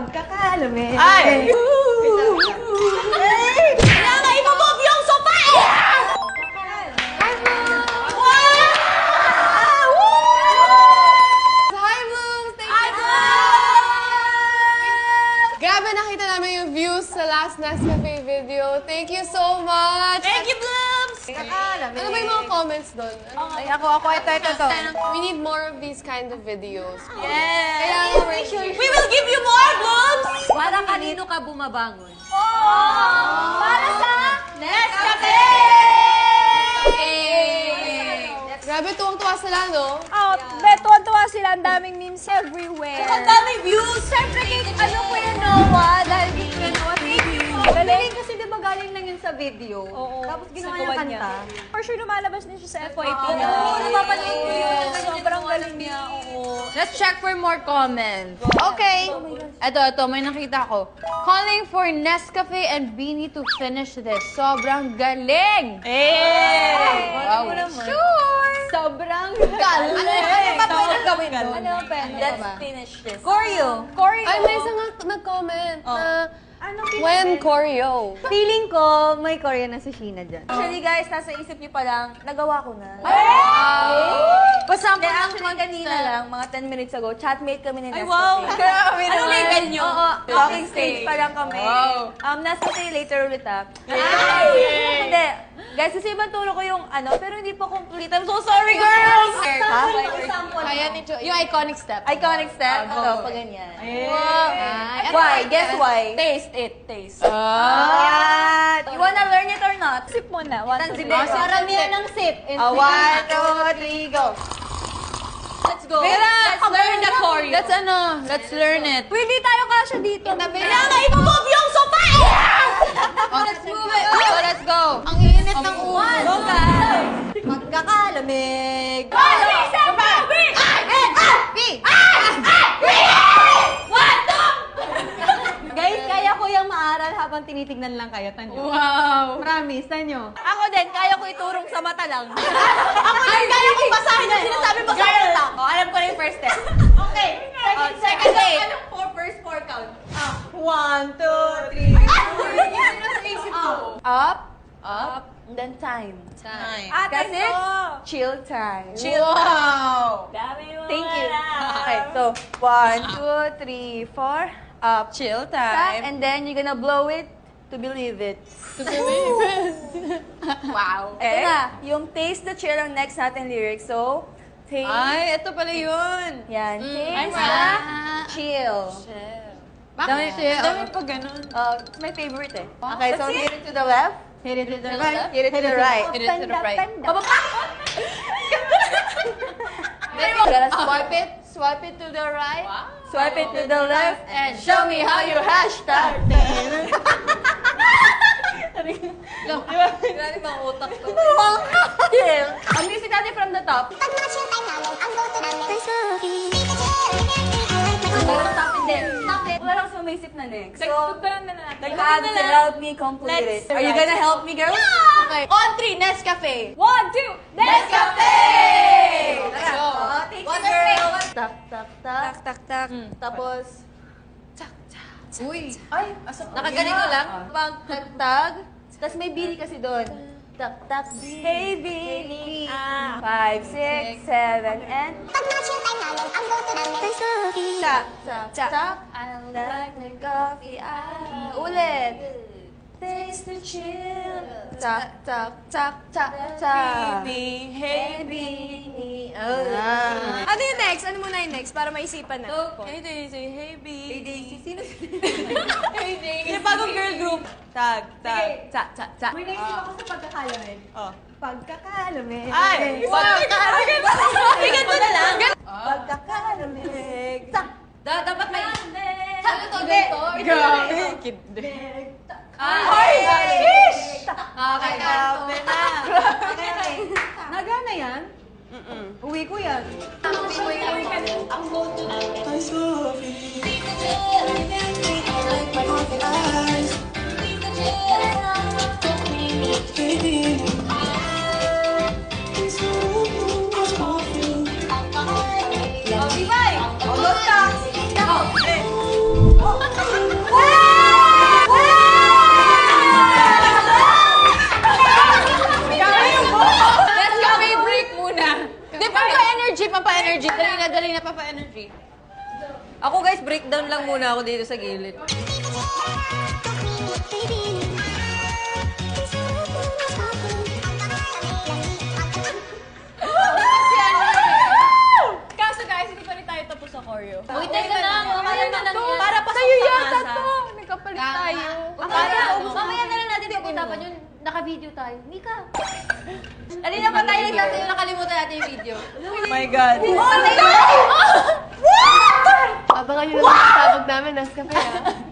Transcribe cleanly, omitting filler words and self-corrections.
Pagkakalamig. Ay! Kaya nga, imamove yung sopa! Hi, Blooms! Thank Hi, you! Blooms! Grabe, nakita namin yung views sa last Nescafe video. Thank you so much! Thank you, Blooms! Ano ba yung mga comments doon? Ay, ako, ito. We need more of these kind of videos. Yes! Kaya nga, We will give you more, Blooms! Para kanino ka bumabangon? Para sa Nescafe! Grabe, tuwang-tuwa sila, no? Oh, tuwan-tuwa sila. Ang daming memes everywhere. Ang daming views! Siyempre, ano Kuya Noah, dahil Kuya Noah, thank you po. Galing kasi di ba galing lang yun sa video? Oo. Tapos ginawa Sa niya gawa kanta. For sure, lumalabas din siya sa FYP niya. Oo, napapanood ko yun. Sobrang galing niya, oo. Let's check for more comments. Okay. Ito, may nakita ko. Calling for Nescafe and Beanie to finish this. Sobrang galing! Wow. Sure! Sobrang Galing! Ano pa pwede gawin doon? Ano pa? Let's finish this. Choreo. Ay, may isang nag-comment na Anong when choreo. Feeling ko, may choreo na si Sheena dyan. Actually guys, nasa isip niyo pa lang, nagawa ko na. Pasample Kaya lang actually kanina lang, mga 10 minutes ago, chatmate kami ni Ay, Nescafe. wow! Grabe Anong naman. label nyo? Oo, talking stage pa lang kami. Wow. Nescafe later ulit Hindi. Guys, kasi ibang turo ko yung pero hindi pa complete. I'm so sorry, girls! Kaya ni yung iconic step. Iconic step? Ito, pag ganyan. Why? Guess why? Taste it, taste. Ayan! You wanna learn it or not? Sip muna. One, two, Sige. Saramihan ng sip. 1, 2, 3, go! Let's go. Let's learn the choreo. Let's learn it. Uy, hindi tayo kasha dito. Kaya nga, imamove yung sopa! Let's move it. Let's go. Ang init ng uwan. Magkakalamig! Guys, kaya ko yung maaral habang tinitignan lang kayo. Tanyo. Wow. Promise, tanyo. Ako din, kaya ko iturong sa mata lang. Ako din, kaya ko basahin yung sinasabi mo sa mata. Alam ko na yung first step. Okay. Second day. Anong first four count? 1, 2, 3. Up. And then time. Ate Kasi, ko. chill time. Wow. Thank you. Okay, so 1, 2, 3, 4. Up. Chill Stop, time. and then you're gonna blow it to believe it. Wow. Ito na, yung taste the chill ang next natin lyrics. So, taste. Ay, ito pala yun. Yan. Taste Ay, the chill. Bakit siya? Dami pa ganun. It's my favorite eh. Okay, so hit it to the left. Hit it to the right. Hit it to the right. It is to the right. You gotta Swipe it to the right. swipe it to the left. And show me how you hashtag. Grabe mga utak ko. Ang music natin from the top. Stop it din. Stop it. Wala lang sumisip na next. So, you have to help me complete it. Are you gonna help me, girls? Okay. On 3, Nescafe. 1, 2, Nescafe! Let's go. Take it, girls. Tak, tak, tak. tak, tak. Tapos, Uy. Ay, nakagaling ko lang. Pagtagtag. Tapos may bini kasi doon. Tak, tak. Hey, bini. 5, 6, 7, and... Tak, tak, tak. I like my coffee. Ulit. Taste the chill. Tak, tak, tak, tak, tak. Hey, bini. Ano yung next? Ano muna yung next? Para maisipan na. Hey Daisy, hey B. Hey, Daisy. Sino Yung bagong girl group. Tag. May naisip ako sa pagkakalamig. Oh. Pagkakalamig. Ay! Pagkakalamig! Bigat mo na lang! Pagkakalamig. Tak. Dapat may... Ano to? Ganito? Grabe! Ay! Ish! Okay. Grabe na! Nagana yan? Uwi ko yan. Bye! Don't stop! galing na Papa-Energy. Ako guys, breakdown lang muna ako dito sa gilid. Kaso guys, hindi pa rin tayo tapos sa choreo. Uy, teka lang. Mamaya na lang yan. Para pasok Sa'yo sa yata masa. to. Nagkapalit tayo. Mamaya na lang natin pag-usapan yun. Naka-video tayo. Mika. Kanina pa tayo nagsasayo, nakalimutan natin yung video. Oh my God. Abangan nyo lang sa sabag namin, Nescafe, ah.